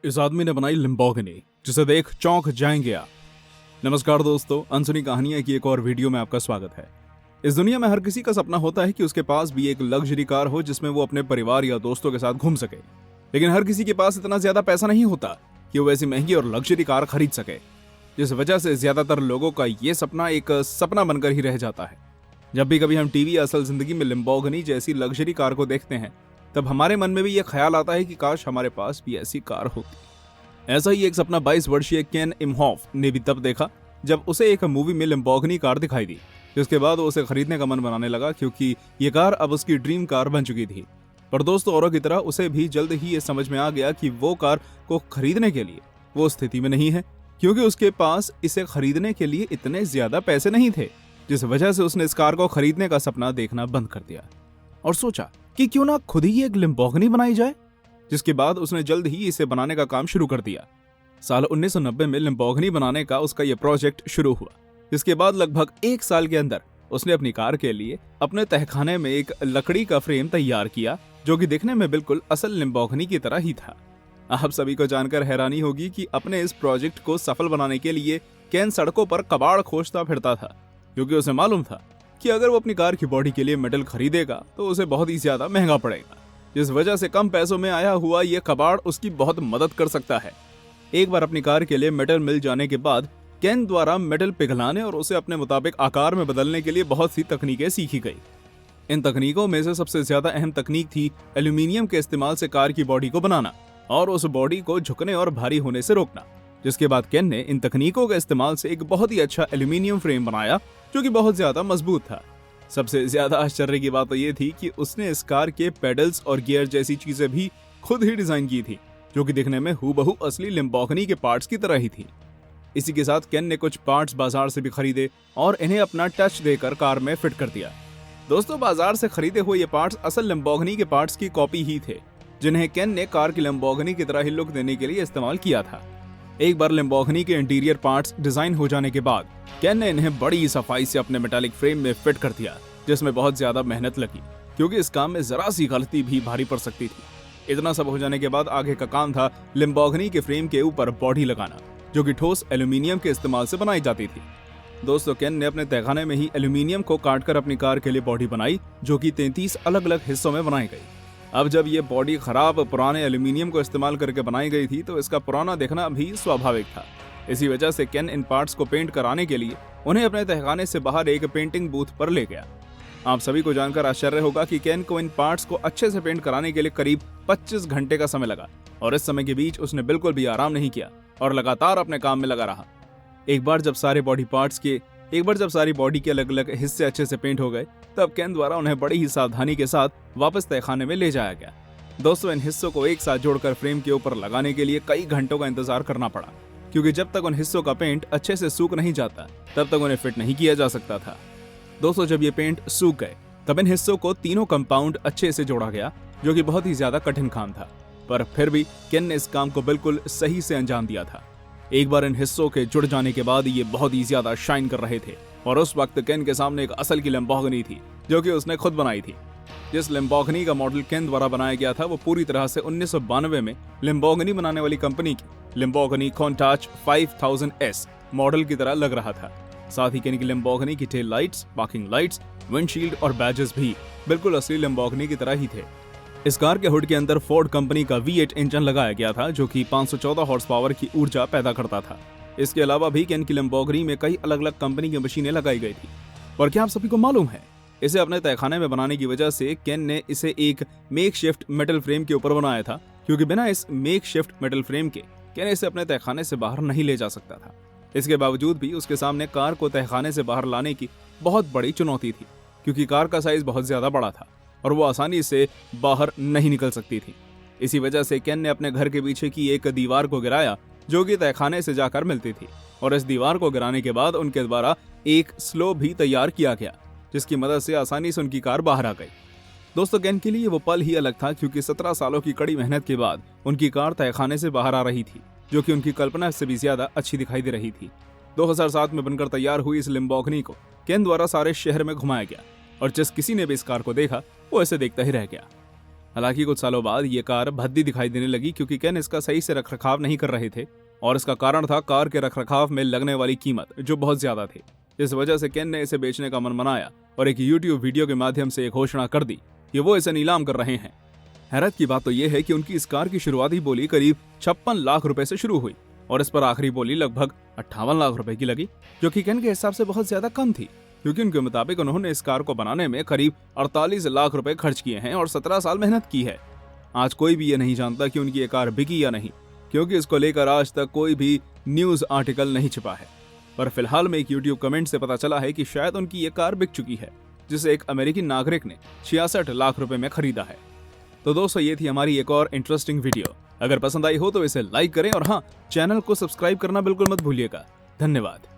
इस आदमी ने बनाई लिम्बोर्गिनी, जिसे देख चौंक जाएंगे आप। नमस्कार दोस्तों, अनसुनी कहानियां की एक और वीडियो में आपका स्वागत है। इस दुनिया में हर किसी का सपना होता है कि उसके पास भी एक लग्जरी कार हो जिसमें वो अपने परिवार या दोस्तों के साथ घूम सके। लेकिन हर किसी के पास इतना ज्यादा पैसा नहीं होता कि वो ऐसी महंगी और लग्जरी कार खरीद सके, जिस वजह से ज्यादातर लोगों का ये सपना एक सपना बनकर ही रह जाता है। जब भी कभी हम टीवी या असल जिंदगी में लिम्बोर्गिनी जैसी लग्जरी कार को देखते हैं, तब हमारे मन में भी ये ख्याल आता है कि काश हमारे पास भी ऐसी कार होती। ऐसा ही एक सपना 22 वर्षीय केन इमहोफ ने भी तब देखा जब उसे एक मूवी में लिम्बोर्गिनी कार दिखाई दी, जिसके बाद वो उसे खरीदने का मन बनाने लगा, क्योंकि ये कार अब उसकी ड्रीम कार बन चुकी थी। पर दोस्तों, औरों की तरह उसे भी जल्द ही ये समझ में आ गया कि वो कार को खरीदने के लिए वो स्थिति में नहीं है, क्योंकि उसके पास इसे खरीदने के लिए इतने ज्यादा पैसे नहीं थे। जिस वजह से उसने इस कार को खरीदने का सपना देखना बंद कर दिया और सोचा कि क्यों ना खुद ही एक लिम्बोर्गिनी बनाई जाए। जिसके बाद उसने जल्द ही इसे बनाने का काम शुरू कर दिया। साल 1990 में लिम्बोर्गिनी बनाने का उसका यह प्रोजेक्ट शुरू हुआ। इसके बाद लगभग 1 साल के अंदर उसने अपनी कार के लिए अपने तहखाने में एक लकड़ी का फ्रेम तैयार किया, जो कि दिखने में बिल्कुल असल लिम्बोर्गिनी की तरह ही था। आप सभी को जानकर हैरानी होगी कि अपने इस प्रोजेक्ट को सफल बनाने के लिए केन सड़कों पर कबाड़ खोजता फिरता था, क्योंकि उसे मालूम था कि अगर वो अपनी कार की बॉडी के लिए मेटल खरीदेगा तो उसे बहुत ही ज्यादा महंगा पड़ेगा, जिस वजह से कम पैसों में आया हुआ ये कबाड़ उसकी बहुत मदद कर सकता है। एक बार अपनी कार के लिए मेटल मिल जाने के बाद केन द्वारा मेटल पिघलाने और उसे अपने मुताबिक आकार में बदलने के लिए बहुत सी तकनीकें सीखी गई। इन तकनीकों में से सबसे ज्यादा अहम तकनीक थी एल्यूमिनियम के इस्तेमाल से कार की बॉडी को बनाना और उस बॉडी को झुकने और भारी होने से रोकना। जिसके बाद केन ने इन तकनीकों के इस्तेमाल से एक बहुत ही अच्छा एल्यूमिनियम फ्रेम बनाया, जो कि बहुत ज्यादा मजबूत था। सबसे ज्यादा आश्चर्य की बात तो ये थी कि उसने इस कार के पेडल्स और गियर जैसी चीजें भी खुद ही डिजाइन की थी, जो कि दिखने में हूबहू असली लिम्बोर्गिनी के पार्ट्स की तरह ही थी। इसी के साथ केन ने कुछ पार्ट्स बाजार से भी खरीदे और इन्हें अपना टच देकर कार में फिट कर दिया। दोस्तों, बाजार से खरीदे हुए ये पार्ट्स असल लिम्बोर्गिनी के पार्ट्स की कॉपी ही थे, जिन्हें केन ने कार की लिम्बोर्गिनी की तरह ही लुक देने के लिए इस्तेमाल किया था। एक बार लिम्बोर्गिनी के इंटीरियर पार्ट्स डिजाइन हो जाने के बाद केन ने इन्हें बड़ी सफाई से अपने मेटालिक फ्रेम में फिट कर दिया, जिसमें बहुत ज्यादा मेहनत लगी, क्योंकि इस काम में जरा सी गलती भी भारी पड़ सकती थी। इतना सब हो जाने के बाद आगे का काम था लिम्बोर्गिनी के फ्रेम के ऊपर बॉडी लगाना, जो कि ठोस एल्यूमिनियम के इस्तेमाल से बनाई जाती थी। दोस्तों, केन ने अपने तहखाने में ही एल्यूमिनियम को काटकर अपनी कार के लिए बॉडी बनाई, जो कि 33 अलग अलग हिस्सों में बनाई गई। अब जब ये बॉडी खराब पुराने एल्यूमिनियम को इस्तेमाल करके बनाई गई थी, तो इसका पुराना दिखना भी स्वाभाविक था। इसी वजह से केन इन पार्ट्स को पेंट कराने के लिए उन्हें अपने तहखाने से बाहर एक पेंटिंग बूथ पर ले गया। आप सभी को जानकर आश्चर्य होगा कि केन को इन पार्ट्स को अच्छे से पेंट कराने के लिए करीब 25 घंटे का समय लगा, और इस समय के बीच उसने बिल्कुल भी आराम नहीं किया और लगातार अपने काम में लगा रहा। एक बार जब सारी बॉडी के अलग अलग हिस्से अच्छे से पेंट हो गए, तब केन द्वारा उन्हें बड़ी ही सावधानी के साथ वापस तहखाने में ले जाया गया। दोस्तों, इन हिस्सों को एक साथ जोड़कर फ्रेम के ऊपर लगाने के लिए कई घंटों का इंतजार करना पड़ा, क्योंकि जब तक उन हिस्सों का पेंट अच्छे से सूख नहीं जाता, तब तक उन्हें फिट नहीं किया जा सकता था। दोस्तों, जब ये पेंट सूख गए, तब इन हिस्सों को तीनों कंपाउंड अच्छे से जोड़ा गया, जो कि बहुत ही ज्यादा कठिन काम था, पर फिर भी केन ने इस काम को बिल्कुल सही से अंजाम दिया था। एक बार इन हिस्सों के जुड़ जाने के बाद ये बहुत ही ज्यादा शाइन कर रहे थे, और उस वक्त केन के सामने एक असल की लिम्बोर्गिनी थी, जो कि उसने खुद बनाई थी। जिस लिम्बोर्गिनी का मॉडल केन द्वारा बनाया गया था, वो पूरी तरह से 1992 में लिम्बोर्गिनी बनाने वाली कंपनी की लिम्बोर्गिनी कॉन्टाच 5000S मॉडल की तरह लग रहा था। साथ ही केन की लिम्बोर्गिनी की tail lights, parking lights, windshield और बैजेस भी बिल्कुल असली लिम्बोर्गिनी की तरह ही थे। इस कार के हुड के अंदर फोर्ड कंपनी का V8 इंजन लगाया गया था, जो कि 514 हॉर्स पावर की ऊर्जा पैदा करता था। इसके अलावा भी केन की लिम्बोर्गिनी में कई अलग अलग कंपनी की मशीनें लगाई गई थी। और क्या आप सभी को मालूम है, इसे अपने तहखाने में बनाने की वजह से केन ने इसे एक मेकशिफ्ट मेटल फ्रेम के ऊपर बनाया था, क्योंकि बिना इस मेकशिफ्ट मेटल फ्रेम के केन इसे अपने तहखाने से बाहर नहीं ले जा सकता था। इसके बावजूद भी उसके सामने कार को तहखाने से बाहर लाने की बहुत बड़ी चुनौती थी, क्योंकि कार का साइज बहुत ज्यादा बड़ा था और वो आसानी से बाहर नहीं निकल सकती थी। इसी वजह से केन ने अपने घर के पीछे की एक दीवार को गिराया, जो कि तहखाने से जाकर मिलती थी, और इस दीवार को गिराने के बाद उनके द्वारा एक स्लो भी तैयार किया गया, जिसकी मदद से आसानी से उनकी कार बाहर आ गई। दोस्तों, केन के लिए वो पल ही अलग था, क्योंकि 17 सालों की कड़ी मेहनत के बाद उनकी कार तहखाने से बाहर आ रही थी, जो कि उनकी कल्पना से भी ज्यादा अच्छी दिखाई दे रही थी। 2007 में बनकर तैयार हुई इस लिम्बोर्गिनी को केन द्वारा सारे शहर में घुमाया गया, और जिस किसी ने भी इस कार को देखा, वो ऐसे देखता ही रह गया। हालांकि कुछ सालों बाद ये कार भद्दी दिखाई देने लगी क्योंकि केन इसका सही से रखरखाव नहीं कर रहे थे और इसका कारण था कार के रखरखाव में लगने वाली कीमत जो बहुत ज्यादा थी। इस वजह से केन ने इसे बेचने का मन बनाया और एक YouTube वीडियो के माध्यम से एक घोषणा कर दी कि वो इसे नीलाम कर रहे हैं। हैरत की बात तो यह है कि उनकी इस कार की शुरुआती बोली करीब 56 लाख रुपए से शुरू हुई और इस पर आखिरी बोली लगभग 58 लाख रुपए की लगी, जो कि केन के हिसाब से बहुत ज्यादा कम थी क्योंकि उनके मुताबिक उन्होंने इस कार को बनाने में करीब 48 लाख रुपए खर्च किए हैं और 17 साल मेहनत की है। आज कोई भी ये नहीं जानता कि उनकी ये कार बिकी या नहीं, क्योंकि इसको लेकर आज तक कोई भी न्यूज आर्टिकल नहीं छिपा है। पर फिलहाल में एक YouTube कमेंट से पता चला है कि शायद उनकी ये कार बिक चुकी है, जिसे एक अमेरिकी नागरिक ने 66 लाख रुपए में खरीदा है। तो दोस्तों, ये थी हमारी एक और इंटरेस्टिंग वीडियो। अगर पसंद आई हो तो इसे लाइक करें और हाँ, चैनल को सब्सक्राइब करना बिल्कुल मत भूलिएगा। धन्यवाद।